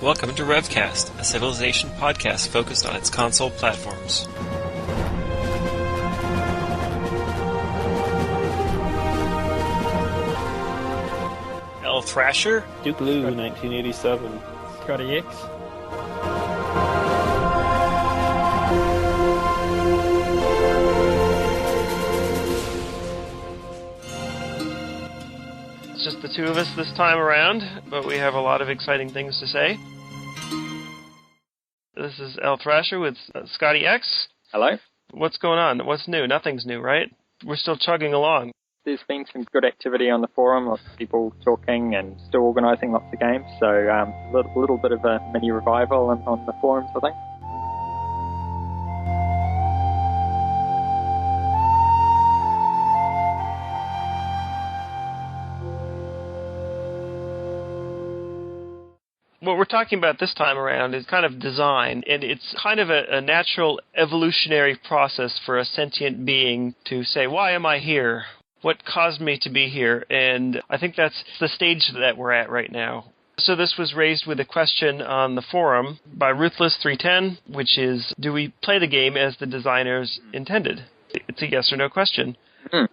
Welcome to RevCast, a Civilization podcast focused on its console platforms. elthrasher, Duke Lou, 1987. ScottieX. It's just the two of us this time around, but we have a lot of exciting things to say. This is elthrasher with ScottieX. Hello. What's going on? What's new? Nothing's new, right? We're still chugging along. There's been some good activity on the forum, lots of people talking and still organising lots of games, so a little bit of a mini revival on the forums, I think. What we're talking about this time around is kind of design, and it's kind of a natural evolutionary process for a sentient being to say, why am I here? What caused me to be here? And I think that's the stage that we're at right now. So this was raised with a question on the forum by Ruthless310, which is, do we play the game as the designers intended? It's a yes or no question. Mm.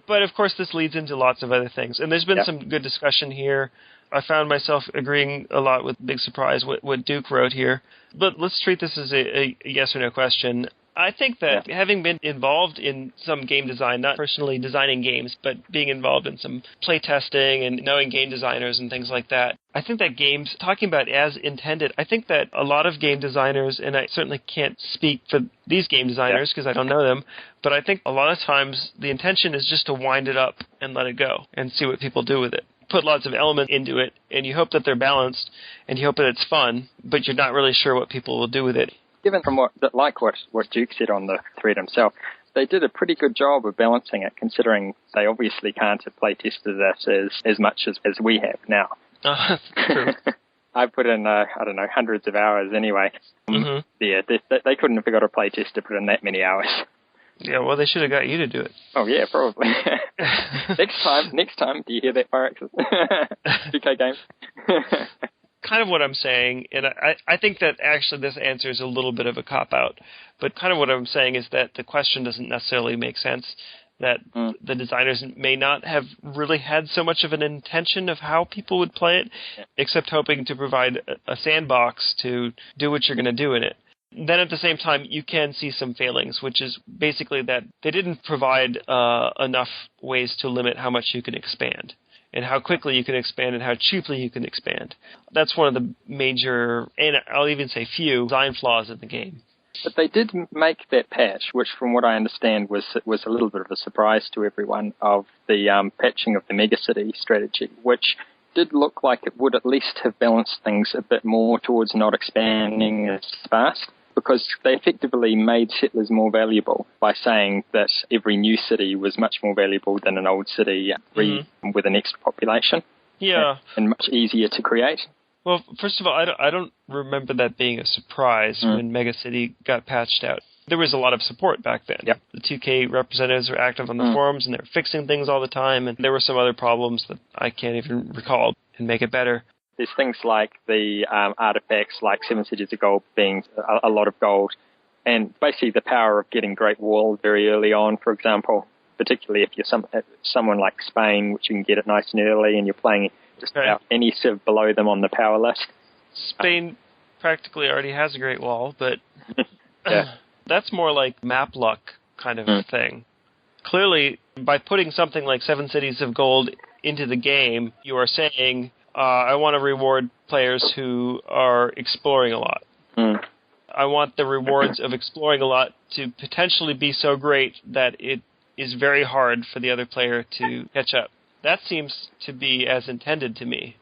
But of course this leads into lots of other things. And there's been some good discussion here. I found myself agreeing a lot with Big Surprise, what Duke wrote here. But let's treat this as a yes or no question. I think that having been involved in some game design, not personally designing games, but being involved in some playtesting and knowing game designers and things like that, I think that games, talking about as intended, I think that a lot of game designers, and I certainly can't speak for these game designers because I don't know them, but I think a lot of times the intention is just to wind it up and let it go and see what people do with it. Put lots of elements into it, and you hope that they're balanced, and you hope that it's fun, but you're not really sure what people will do with it. Given from what Duke said on the thread himself, they did a pretty good job of balancing it, considering they obviously can't have playtested it as much as we have now. That's true. I put in, hundreds of hours anyway. Mm-hmm. Yeah, they couldn't have got a playtest to put in that many hours. Yeah, well, they should have got you to do it. Oh, yeah, probably. Next time, do you hear that, Pyrex? 2K Games? Kind of what I'm saying, and I think that actually this answer is a little bit of a cop-out, but kind of what I'm saying is that the question doesn't necessarily make sense, that the designers may not have really had so much of an intention of how people would play it, except hoping to provide a sandbox to do what you're going to do in it. Then at the same time, you can see some failings, which is basically that they didn't provide enough ways to limit how much you can expand, and how quickly you can expand, and how cheaply you can expand. That's one of the major, and I'll even say few, design flaws in the game. But they did make that patch, which from what I understand was a little bit of a surprise to everyone, of the patching of the megacity strategy, which did look like it would at least have balanced things a bit more towards not expanding as fast, because they effectively made settlers more valuable by saying that every new city was much more valuable than an old city with an extra population. Yeah. And much easier to create. Well, first of all, I don't remember that being a surprise when Megacity got patched out. There was a lot of support back then. Yep. The 2K representatives were active on the forums, and they were fixing things all the time, and there were some other problems that I can't even recall and make it better. There's things like the artifacts, like 7 Cities of Gold being a lot of gold, and basically the power of getting Great Wall very early on, for example, particularly if you're someone like Spain, which you can get it nice and early, and you're playing just about any civ below them on the power list. Spain practically already has a Great Wall, but that's more like map luck kind of thing. Clearly, by putting something like 7 Cities of Gold into the game, you are saying, I want to reward players who are exploring a lot. I want the rewards of exploring a lot to potentially be so great that it is very hard for the other player to catch up. That seems to be as intended to me.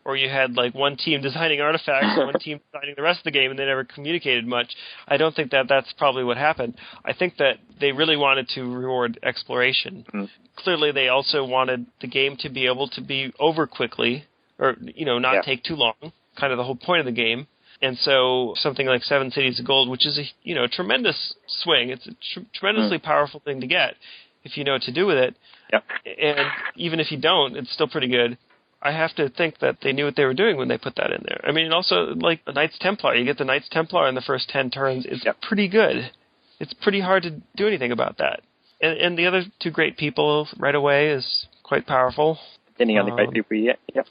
Or you had like one team designing artifacts, one team designing the rest of the game, and they never communicated much. I don't think that that's probably what happened. I think that they really wanted to reward exploration. Clearly, they also wanted the game to be able to be over quickly, or not take too long. Kind of the whole point of the game. And so something like 7 Cities of Gold, which is a tremendous swing. It's a tremendously powerful thing to get if you know what to do with it. Yep. And even if you don't, it's still pretty good. I have to think that they knew what they were doing when they put that in there. I mean, also, like the Knights Templar, you get the Knights Templar in the first 10 turns. It's pretty good. It's pretty hard to do anything about that. And the other two great people right away is quite powerful. Depending on the great people you get. Yep.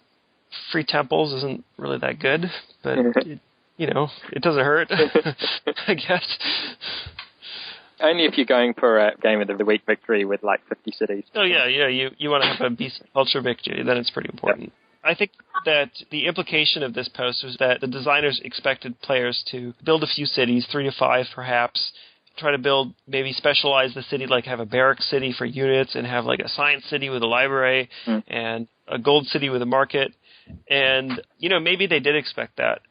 Free temples isn't really that good, but, it doesn't hurt, I guess. Only if you're going for a game of the week victory with like 50 cities. Oh, yeah, you want to have a beast culture victory, then it's pretty important. Yep. I think that the implication of this post was that the designers expected players to build a few cities, 3 to 5 perhaps, try to build, maybe specialize the city, like have a barracks city for units and have like a science city with a library and a gold city with a market. And, maybe they did expect that.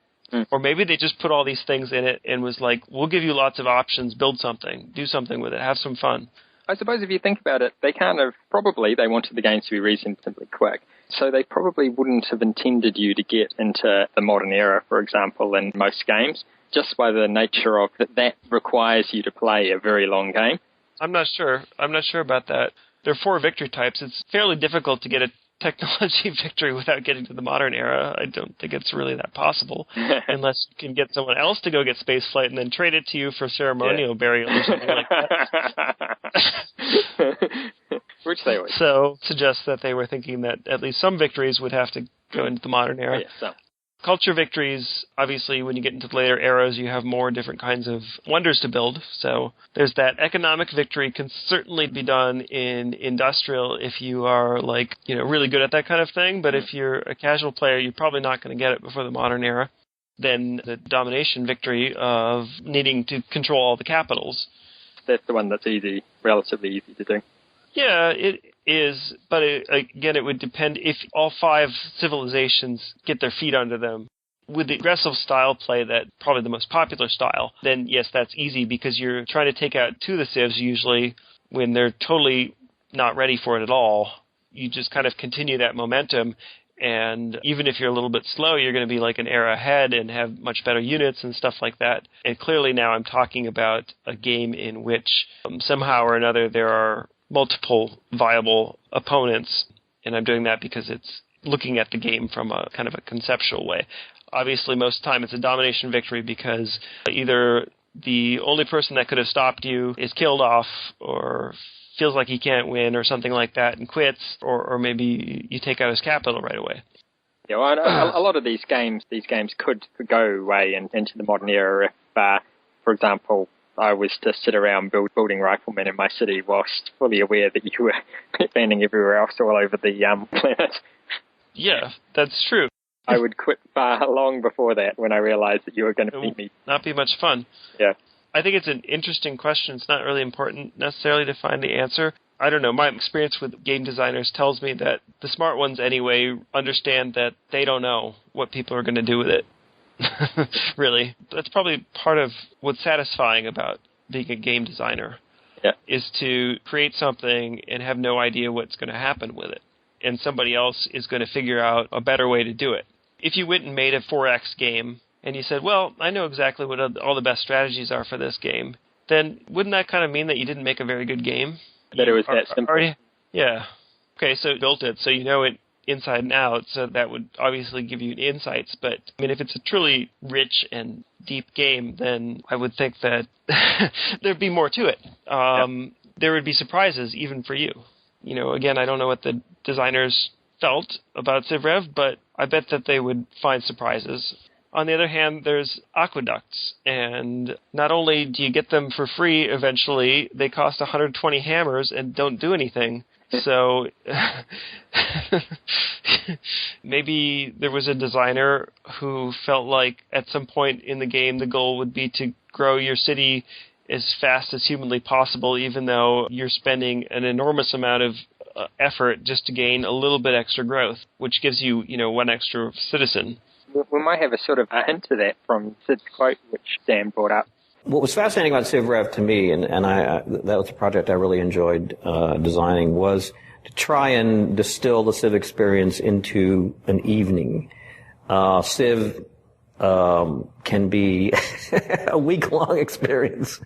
Or maybe they just put all these things in it and was like, we'll give you lots of options, build something, do something with it, have some fun. I suppose if you think about it, they they wanted the games to be reasonably quick. So they probably wouldn't have intended you to get into the modern era, for example, in most games, just by the nature of that requires you to play a very long game. I'm not sure about that. There are 4 victory types. It's fairly difficult to get a technology victory without getting to the modern era. I don't think it's really that possible, unless you can get someone else to go get spaceflight and then trade it to you for ceremonial burial or something like that. Which they would. So, suggests that they were thinking that at least some victories would have to go into the modern era. Culture victories, obviously, when you get into later eras, you have more different kinds of wonders to build. So there's that economic victory can certainly be done in industrial if you are, really good at that kind of thing. But if you're a casual player, you're probably not going to get it before the modern era. Then the domination victory of needing to control all the capitals. That's the one that's relatively easy to do. Yeah, it is, but again, it would depend if all 5 civilizations get their feet under them. With the aggressive style play, that probably the most popular style, then yes, that's easy because you're trying to take out 2 of the civs usually when they're totally not ready for it at all. You just kind of continue that momentum, and even if you're a little bit slow, you're going to be like an era ahead and have much better units and stuff like that. And clearly now I'm talking about a game in which somehow or another there are multiple viable opponents, and I'm doing that because it's looking at the game from a kind of a conceptual way. Obviously, most of the time it's a domination victory because either the only person that could have stopped you is killed off or feels like he can't win or something like that and quits, or maybe you take out his capital right away. Yeah, well, a lot of these games could go away into the modern era if, for example, I was to sit around building riflemen in my city whilst fully aware that you were expanding everywhere else all over the planet. Yeah, that's true. I would quit far long before that when I realized that you were going to beat me. Not be much fun. Yeah. I think it's an interesting question. It's not really important necessarily to find the answer. I don't know. My experience with game designers tells me that the smart ones anyway understand that they don't know what people are going to do with it. Really. That's probably part of what's satisfying about being a game designer, is to create something and have no idea what's going to happen with it. And somebody else is going to figure out a better way to do it. If you went and made a 4X game and you said, well, I know exactly what all the best strategies are for this game, then wouldn't that kind of mean that you didn't make a very good game? That it was that simple. Yeah. Okay, so you built it, so you know it inside and out, so that would obviously give you insights. But, I mean, if it's a truly rich and deep game, then I would think that there'd be more to it. There would be surprises, even for you. You know, again, I don't know what the designers felt about CivRev, but I bet that they would find surprises. On the other hand, there's aqueducts, and not only do you get them for free eventually, they cost 120 hammers and don't do anything. So maybe there was a designer who felt like at some point in the game the goal would be to grow your city as fast as humanly possible, even though you're spending an enormous amount of effort just to gain a little bit extra growth, which gives you, one extra citizen. We might have a sort of a hint to that from Sid's quote, which Sam brought up. What was fascinating about CivRev to me, and that was a project I really enjoyed designing, was to try and distill the Civ experience into an evening. Civ can be a week-long experience.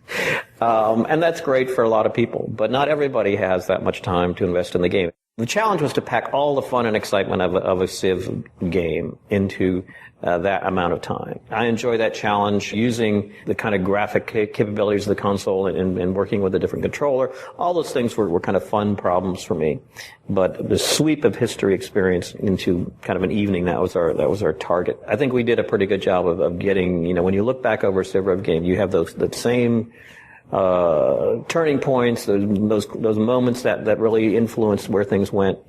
And that's great for a lot of people, but not everybody has that much time to invest in the game. The challenge was to pack all the fun and excitement of a Civ game into that amount of time. I enjoy that challenge, using the kind of graphic capabilities of the console and working with a different controller. All those things were kind of fun problems for me. But the sweep of history experience into kind of an evening, that was our target. I think we did a pretty good job of getting, when you look back over a Civ Rev game, you have that same turning points, those moments that really influenced where things went,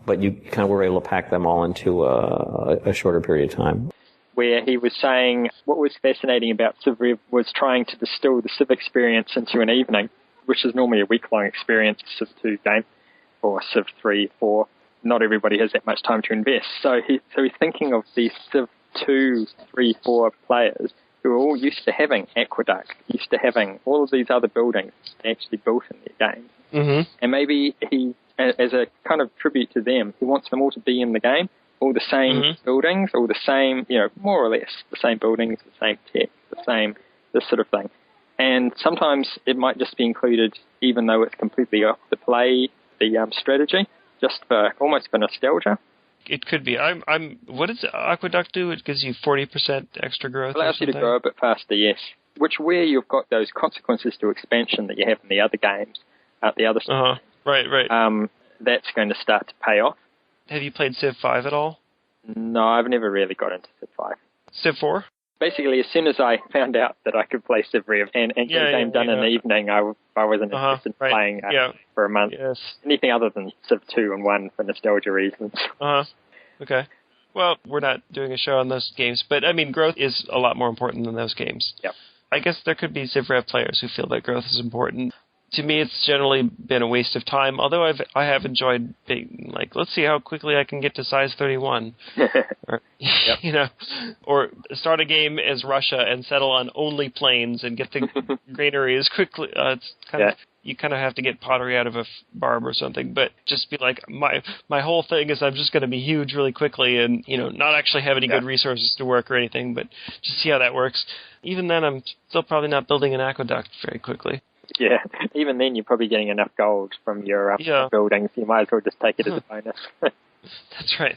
but you kind of were able to pack them all into a shorter period of time. Where he was saying what was fascinating about Civ Rev was trying to distill the Civ experience into an evening, which is normally a week-long experience, Civ 2 game, or Civ 3, 4. Not everybody has that much time to invest. So he's thinking of these Civ 2, 3, 4 players who are all used to having Aqueduct, used to having all of these other buildings actually built in their game. Mm-hmm. And maybe he, as a kind of tribute to them, he wants them all to be in the game, all the same buildings, all the same, more or less the same buildings, the same tech, this sort of thing. And sometimes it might just be included, even though it's completely off the play, the strategy, just almost for nostalgia. It could be. What does Aqueduct do? It gives you 40% extra growth. It allows you to grow a bit faster, yes. Where you've got those consequences to expansion that you have in the other games, the other stuff. Right. That's going to start to pay off. Have you played Civ 5 at all? No, I've never really got into Civ 5. Civ 4? Basically, as soon as I found out that I could play Civ Rev and get a game done in the evening, I wasn't interested in playing for a month. Yes. Anything other than Civ 2 and 1 for nostalgia reasons. Okay. Well, we're not doing a show on those games, but growth is a lot more important than those games. Yep. I guess there could be Civ Rev players who feel that growth is important. To me, it's generally been a waste of time, although I have enjoyed being like, let's see how quickly I can get to size 31. Or, or start a game as Russia and settle on only plains and get the granary as quickly. It's kind of, you kind of have to get pottery out of a barb or something, but just be like, my whole thing is I'm just going to be huge really quickly and, not actually have any good resources to work or anything, but just see how that works. Even then, I'm still probably not building an aqueduct very quickly. Yeah, even then you're probably getting enough gold from your buildings. You might as well just take it as a bonus. That's right.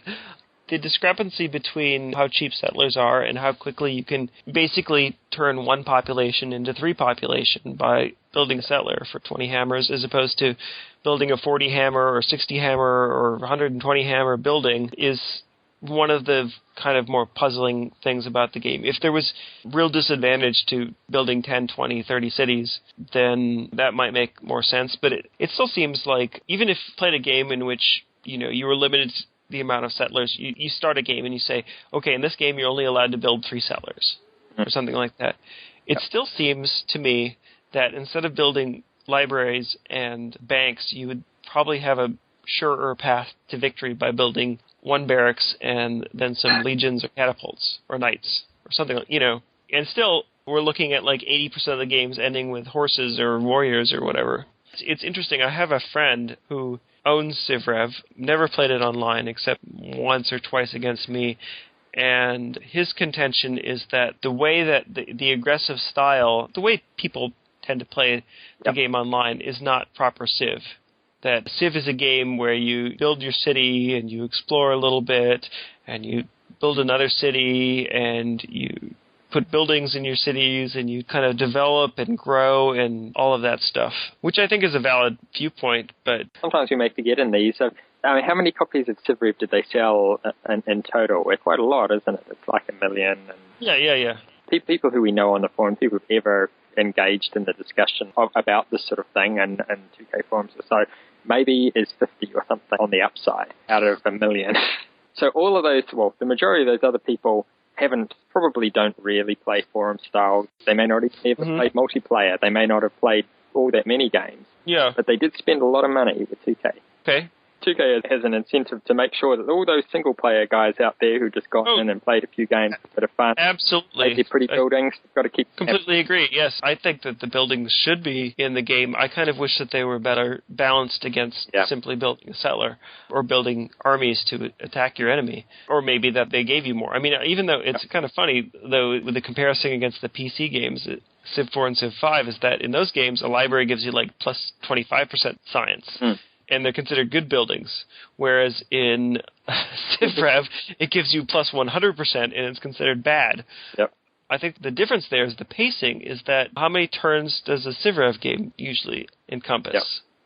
The discrepancy between how cheap settlers are and how quickly you can basically turn one population into 3 population by building a settler for 20 hammers as opposed to building a 40 hammer or 60 hammer or 120 hammer building is one of the kind of more puzzling things about the game. If there was real disadvantage to building 10, 20, 30 cities, then that might make more sense. But it still seems like, even if you played a game in which, you were limited to the amount of settlers, you start a game and you say, okay, in this game you're only allowed to build 3 settlers, or something like that. It still seems to me that instead of building libraries and banks, you would probably have a surer path to victory by building 1 barracks and then some legions or catapults or knights or something like, and still we're looking at like 80% of the games ending with horses or warriors or whatever. It's interesting. I have a friend who owns Civ Rev, never played it online except once or twice against me, and his contention is that the way that the aggressive style, the way people tend to play the game online is not proper Civ. That Civ is a game where you build your city and you explore a little bit and you build another city and you put buildings in your cities and you kind of develop and grow and all of that stuff, which I think is a valid viewpoint. But sometimes we may forget in these. How many copies of Civ Rev did they sell in total? We're quite a lot, isn't it? It's like 1 million. And yeah. People who we know on the forum, people who've ever engaged in the discussion about this sort of thing and 2K forums or so, maybe is 50 or something on the upside out of 1 million. So all of those, the majority of those other people probably don't really play forum style. They may not have ever played multiplayer. They may not have played all that many games. Yeah. But they did spend a lot of money with 2K. Okay. 2K has an incentive to make sure that all those single-player guys out there who just got in and played a few games that are fun, absolutely, they're pretty buildings, got to keep... Completely agree, yes. I think that the buildings should be in the game. I kind of wish that they were better balanced against simply building a settler or building armies to attack your enemy, or maybe that they gave you more. I mean, even though it's kind of funny, though, with the comparison against the PC games, Civ 4 and Civ 5 is that in those games, a library gives you like plus 25% science, and they're considered good buildings, whereas in Civ Rev, it gives you plus 100%, and it's considered bad. Yep. I think the difference there is the pacing, is that how many turns does a Civ Rev game usually encompass? Yep.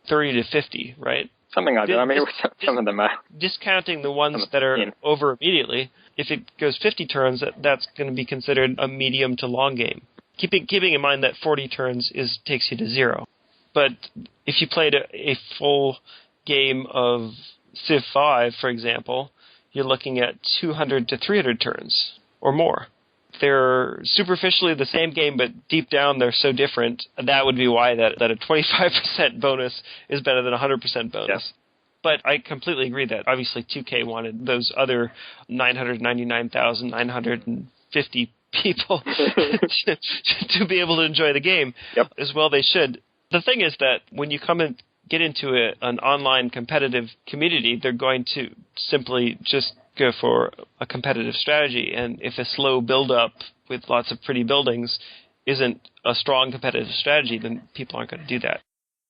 30 to 50, right? Something like that. I mean, some of them are... Discounting the ones that are over immediately, if it goes 50 turns, that's going to be considered a medium to long game. Keeping in mind that 40 turns takes you to 0. But if you played a full game of Civ 5, for example, you're looking at 200 to 300 turns or more. They're superficially the same game, but deep down they're so different. That would be why that a 25% bonus is better than a 100% bonus. Yes. But I completely agree that obviously 2K wanted those other 999,950 people to be able to enjoy the game. Yep. As well they should. The thing is that when you come and get into an online competitive community, they're going to simply just go for a competitive strategy. And if a slow build-up with lots of pretty buildings isn't a strong competitive strategy, then people aren't going to do that.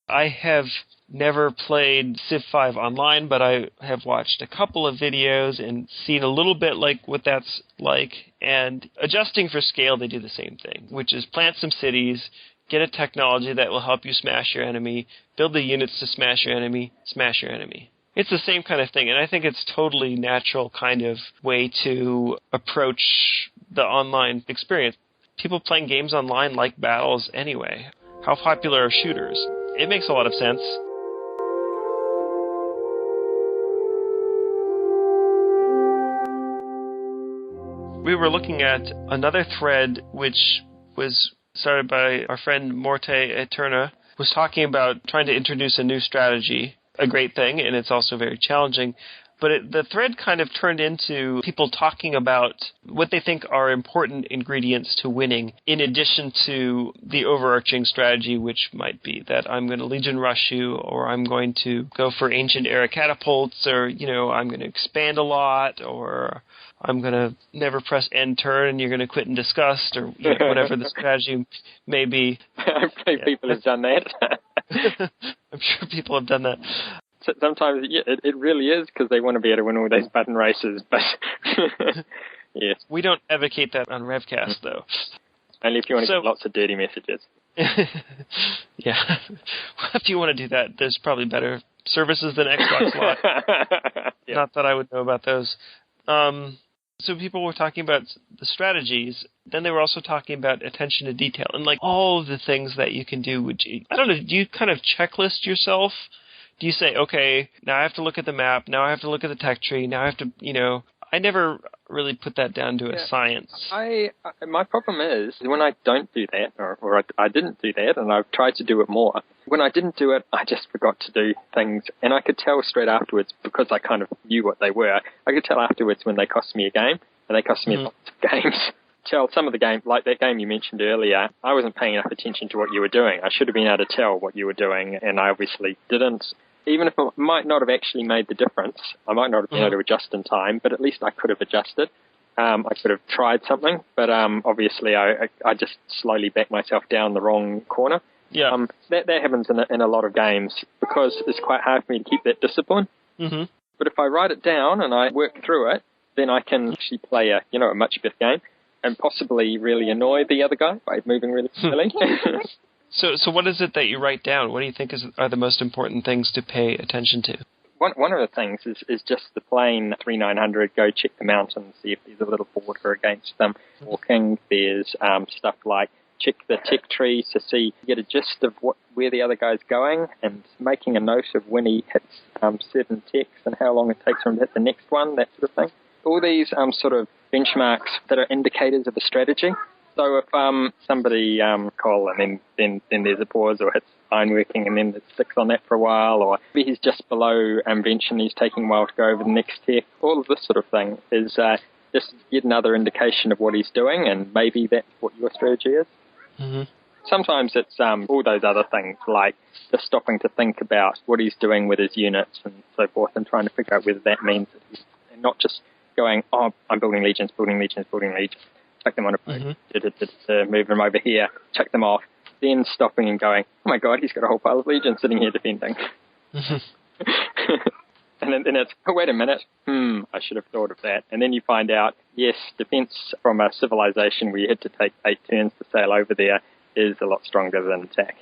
I have never played Civ 5 online, but I have watched a couple of videos and seen a little bit like what that's like. And adjusting for scale, they do the same thing, which is plant some cities, get a technology that will help you smash your enemy, build the units to smash your enemy, smash your enemy. It's the same kind of thing, and I think it's totally natural kind of way to approach the online experience. People playing games online like battles anyway. How popular are shooters? It makes a lot of sense. We were looking at another thread which was started by our friend Morte Eterna, was talking about trying to introduce a new strategy. A great thing, and it's also very challenging. But the thread kind of turned into people talking about what they think are important ingredients to winning, in addition to the overarching strategy, which might be that I'm going to Legion Rush you, or I'm going to go for Ancient Era Catapults, or, I'm going to expand a lot, or I'm going to never press end turn and you're going to quit in disgust, or whatever the strategy may be. I think people have done that. I'm sure people have done that. Sometimes it really is because they want to be able to win all those button races, but yes. We don't advocate that on RevCast, though. Only if you want to get lots of dirty messages. Yeah. If you want to do that, there's probably better services than Xbox Live. Yep. Not that I would know about those. So people were talking about the strategies, then they were also talking about attention to detail, and like all of the things that you can do. I don't know, do you kind of checklist yourself? Do you say, okay, now I have to look at the map, now I have to look at the tech tree, now I have to, I never really put that down to a science. My problem is when I don't do that, or I didn't do that, and I've tried to do it more. When I didn't do it, I just forgot to do things, and I could tell straight afterwards because I kind of knew what they were. I could tell afterwards when they cost me a game, and they cost me lots of games. Tell some of the games, like that game you mentioned earlier, I wasn't paying enough attention to what you were doing. I should have been able to tell what you were doing, and I obviously didn't. Even if it might not have actually made the difference, I might not have been able to adjust in time, but at least I could have adjusted. I could have tried something, but obviously I just slowly backed myself down the wrong corner. Yeah. That happens in a lot of games because it's quite hard for me to keep that discipline. Mm-hmm. But if I write it down and I work through it, then I can actually play a much better game and possibly really annoy the other guy by moving really slowly. So what is it that you write down? What do you think are the most important things to pay attention to? One of the things is just the plain 3900, go check the mountains, see if there's a little border against them. Walking, there's stuff like check the tech tree to see, get a gist of where the other guy's going, and making a note of when he hits certain techs and how long it takes for him to hit the next one, that sort of thing. All these sort of benchmarks that are indicators of a strategy. So if somebody call and then there's a pause or hits ironworking and then it sticks on that for a while, or maybe he's just below invention, he's taking a while to go over the next tech, all of this sort of thing is just yet another indication of what he's doing, and maybe that's what your strategy is. Mm-hmm. Sometimes it's all those other things, like just stopping to think about what he's doing with his units and so forth, and trying to figure out whether that means that he's not just going, I'm building legions. chuck them on a boat, move them over here, chuck them off, then stopping and going, oh my god, he's got a whole pile of legions sitting here defending. And then it's, oh, wait a minute, I should have thought of that. And then you find out, yes, defense from a civilization where you had to take 8 turns to sail over there is a lot stronger than attack.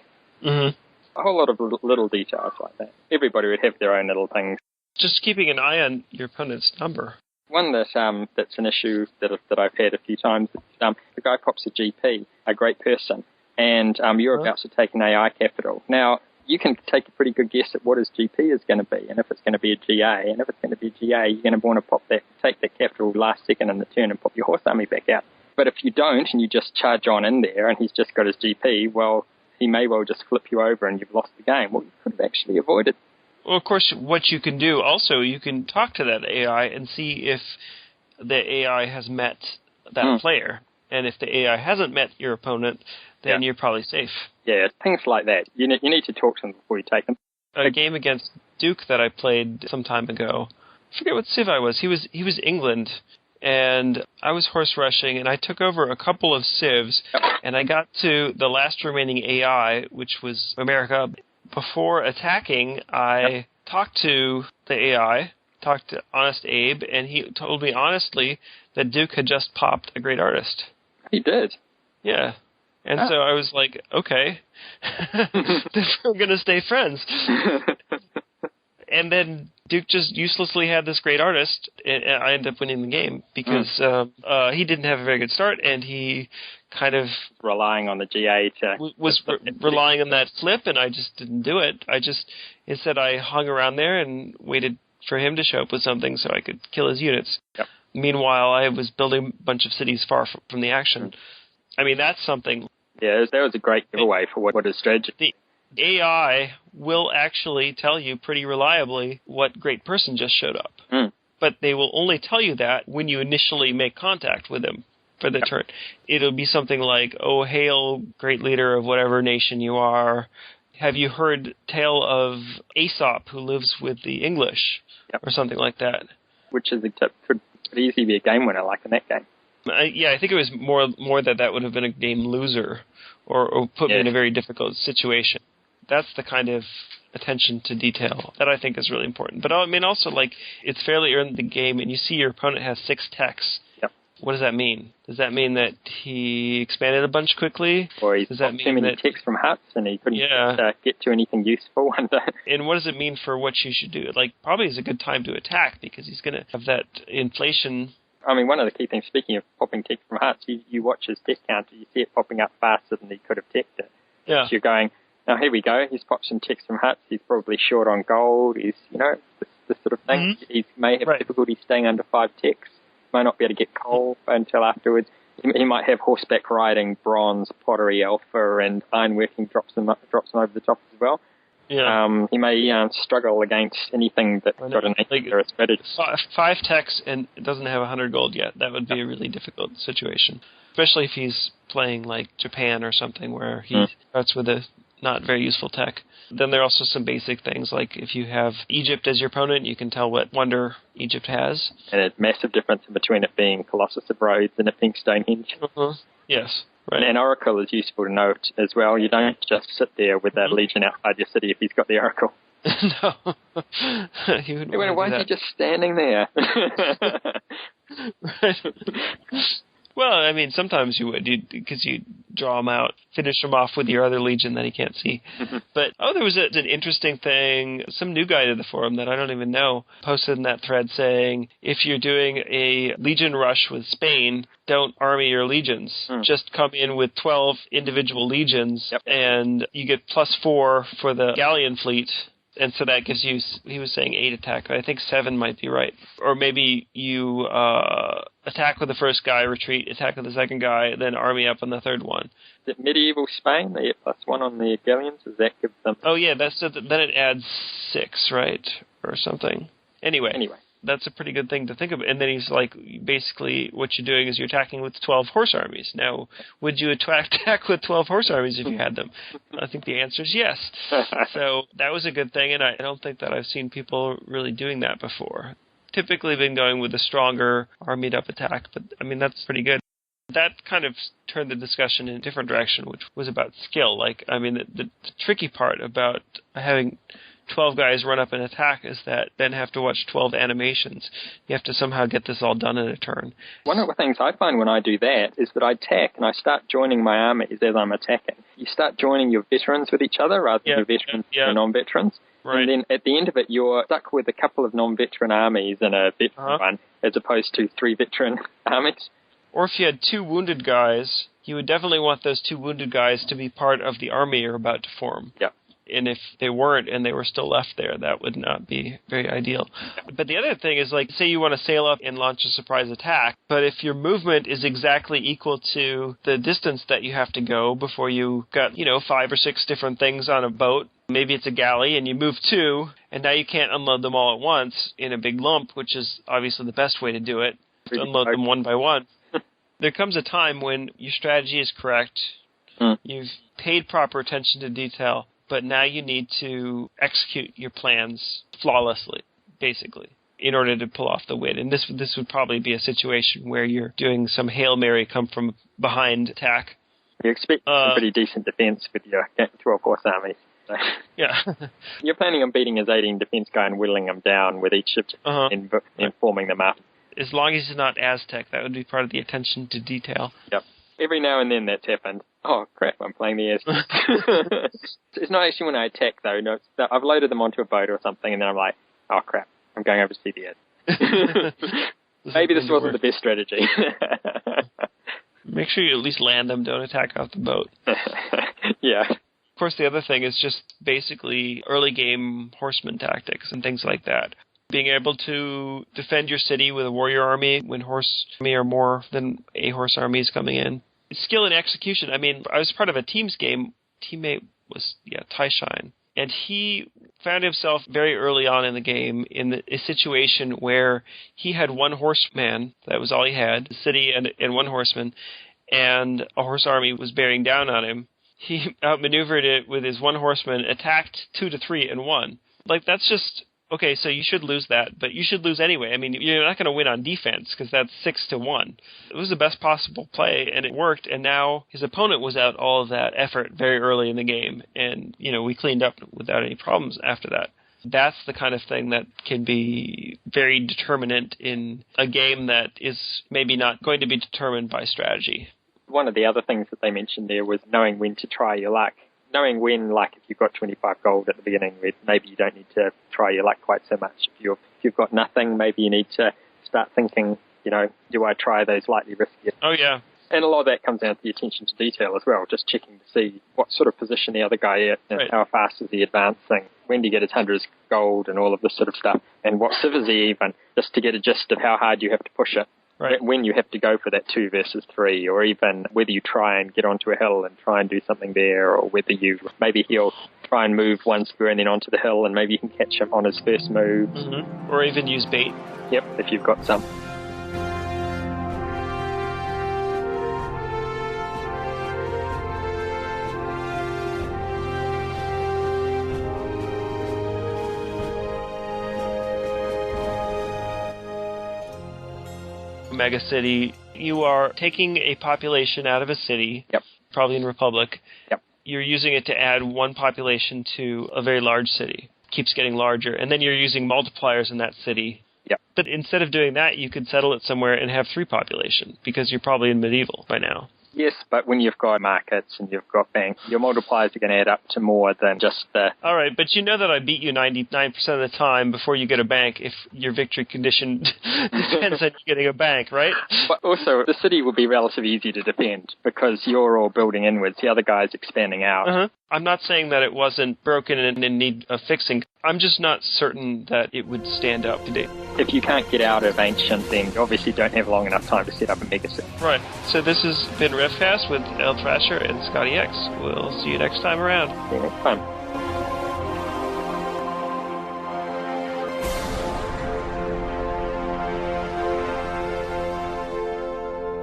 A whole lot of little details like that. Everybody would have their own little things. Just keeping an eye on your opponent's number. One that's an issue that I've had a few times, the guy pops a GP, a great person, and you're about to take an AI capital. Now, you can take a pretty good guess at what his GP is going to be, and if it's going to be a GA, and if it's going to be a GA, you're going to want to take that capital last second in the turn and pop your horse army back out. But if you don't, and you just charge on in there, and he's just got his GP, well, he may well just flip you over and you've lost the game. Well, you could have actually avoided. Well, of course, what you can do also, you can talk to that AI and see if the AI has met that player. And if the AI hasn't met your opponent, then you're probably safe. Yeah, things like that. You need to talk to them before you take them. A game against Duke that I played some time ago, I forget what civ I was. He was England, and I was horse rushing, and I took over a couple of civs, and I got to the last remaining AI, which was America. Before attacking, I talked to the AI, talked to Honest Abe, and he told me honestly that Duke had just popped a great artist. He did? Yeah. And so I was like, okay, we're going to stay friends. And then Duke just uselessly had this great artist, and I ended up winning the game because he didn't have a very good start, and he kind of... Relying on the GA to... Was relying on that flip, and I just didn't do it. Instead I hung around there and waited for him to show up with something so I could kill his units. Yep. Meanwhile, I was building a bunch of cities far from the action. I mean, that's something... Yeah, that was a great giveaway for what is strategy. The AI will actually tell you pretty reliably what great person just showed up. But they will only tell you that when you initially make contact with them for the turn. It'll be something like, oh, hail, great leader of whatever nation you are. Have you heard tale of Aesop who lives with the English? Or something like that. Which is could easily be a game winner like in that game. I think it was more that would have been a game loser or put me in a very difficult situation. That's the kind of attention to detail that I think is really important. But I mean, also, like, it's fairly early in the game, and you see your opponent has 6 techs. Yep. What does that mean? Does that mean that he expanded a bunch quickly? Or he's got too many techs from huts, and he couldn't get to anything useful? And what does it mean for what you should do? Like, probably is a good time to attack, because he's going to have that inflation... I mean, one of the key things, speaking of popping tech from huts, you watch his tech counter, you see it popping up faster than he could have teched it. Yeah. So you're going, now here we go, he's popped some techs from huts, he's probably short on gold, he's, this sort of thing. He may have difficulty staying under 5 techs, might not be able to get coal until afterwards. He might have horseback riding, bronze, pottery, alpha, and ironworking drops them over the top as well. Yeah. He may struggle against anything that's got an 8 or a strategy. 5 techs and doesn't have 100 gold yet. That would be a really difficult situation, especially if he's playing like Japan or something where he starts with a not very useful tech. Then there are also some basic things, like if you have Egypt as your opponent, you can tell what wonder Egypt has. And a massive difference between it being Colossus of Rhodes and it being Stonehenge. Yes. Right. And an oracle is useful to know as well. You don't just sit there with that legion outside your city if he's got the oracle. No. Why is he just standing there? Right. Well, I mean, sometimes you would, because you draw him out, finish him off with your other legion that he can't see. But, there was an interesting thing, some new guy to the forum that I don't even know posted in that thread saying, if you're doing a legion rush with Spain, don't army your legions. Just come in with 12 individual legions, and you get +4 for the galleon fleet. And so that gives you, he was saying 8 attack, but I think 7 might be right. Or maybe you attack with the first guy, retreat, attack with the second guy, then army up on the third one. Is it medieval Spain? They get +1 on the galleons? Does that give them... Oh, yeah, then it adds 6, right? Or something. Anyway. That's a pretty good thing to think of. And then he's like, basically, what you're doing is you're attacking with 12 horse armies. Now, would you attack with 12 horse armies if you had them? I think the answer is yes. So that was a good thing, and I don't think that I've seen people really doing that before. Typically been going with a stronger armied up attack, but I mean, that's pretty good. That kind of turned the discussion in a different direction, which was about skill. The tricky part about having 12 guys run up and attack is that then have to watch 12 animations. You have to somehow get this all done in a turn. One of the things I find when I do that is that I attack and I start joining my armies as I'm attacking. You start joining your veterans with each other rather than your veterans and non-veterans. Right. And then at the end of it, you're stuck with a couple of non-veteran armies and a veteran one, as opposed to 3 veteran armies. Or if you had 2 wounded guys, you would definitely want those 2 wounded guys to be part of the army you're about to form. Yeah. And if they weren't and they were still left there, that would not be very ideal. But the other thing is, say you want to sail up and launch a surprise attack, but if your movement is exactly equal to the distance that you have to go before you got, 5 or 6 different things on a boat, maybe it's a galley, and you move 2, and now you can't unload them all at once in a big lump, which is obviously the best way to do it, to unload them one by one. There comes a time when your strategy is correct, you've paid proper attention to detail, but now you need to execute your plans flawlessly, basically, in order to pull off the win. And this would probably be a situation where you're doing some Hail Mary come from behind attack. You expect some pretty decent defense with your 12-horse army. So. Yeah. You're planning on beating his 18 defense guy and whittling them down with each ship and forming them up. As long as he's not Aztec, that would be part of the attention to detail. Yep. Every now and then that's happened. Oh, crap, I'm playing the Aztec. It's not actually when I attack, though. No, I've loaded them onto a boat or something, and then I'm like, oh, crap, I'm going over to see the Aztec. Maybe this wasn't the best strategy. Make sure you at least land them, don't attack off the boat. Yeah. Of course, the other thing is just basically early game horseman tactics and things like that. Being able to defend your city with a warrior army when horse army are more than a horse army is coming in. Skill and execution. I was part of a teams game. Teammate was, Taishine. And he found himself very early on in the game in a situation where he had one horseman, that was all he had, the city and one horseman, and a horse army was bearing down on him. He outmaneuvered it with his one horseman, attacked 2 to 3 and won. That's just... Okay, so you should lose that, but you should lose anyway. You're not going to win on defense because that's 6 to 1. It was the best possible play, and it worked, and now his opponent was out all of that effort very early in the game, and, we cleaned up without any problems after that. That's the kind of thing that can be very determinant in a game that is maybe not going to be determined by strategy. One of the other things that they mentioned there was knowing when to try your luck. Knowing when, if you've got 25 gold at the beginning, maybe you don't need to try your luck quite so much. If you've got nothing, maybe you need to start thinking, do I try those lightly riskier? Oh, yeah. And a lot of that comes down to the attention to detail as well, just checking to see what sort of position the other guy is and how fast is he advancing, when do you get his 100 gold and all of this sort of stuff, and what civ is he even, just to get a gist of how hard you have to push it. Right. When you have to go for that 2 versus 3, or even whether you try and get onto a hill and try and do something there, or whether maybe he'll try and move one square and then onto the hill, and maybe you can catch him on his first move. Mm-hmm. Or even use bait. Yep, if you've got some. Mega city, you are taking a population out of a city, probably in Republic. Yep. You're using it to add one population to a very large city. Keeps getting larger, and then you're using multipliers in that city. Yep. But instead of doing that, you could settle it somewhere and have 3 population, because you're probably in medieval by now. Yes, but when you've got markets and you've got banks, your multipliers are going to add up to more than just the... All right, but you know that I beat you 99% of the time before you get a bank if your victory condition depends on you getting a bank, right? But also, the city would be relatively easy to defend because you're all building inwards. The other guy's expanding out. Uh-huh. I'm not saying that it wasn't broken and in need of fixing. I'm just not certain that it would stand up today. If you can't get out of Ancient, then you obviously don't have long enough time to set up a mega city. Right. So this has been RevCast with elthrasher and ScottieX. We'll see you next time around. See you next time.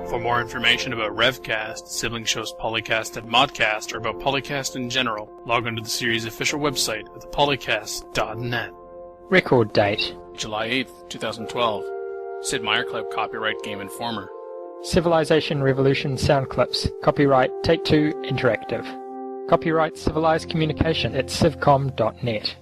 For more information about RevCast, sibling shows PolyCast and ModCast, or about PolyCast in general, log on to the series' official website at thepolycast.net. Record date: July 8th, 2012. Sid Meier Club copyright Game Informer. Civilization Revolution sound clips. Copyright Take-Two Interactive. Copyright Civilized Communication at civcom.net.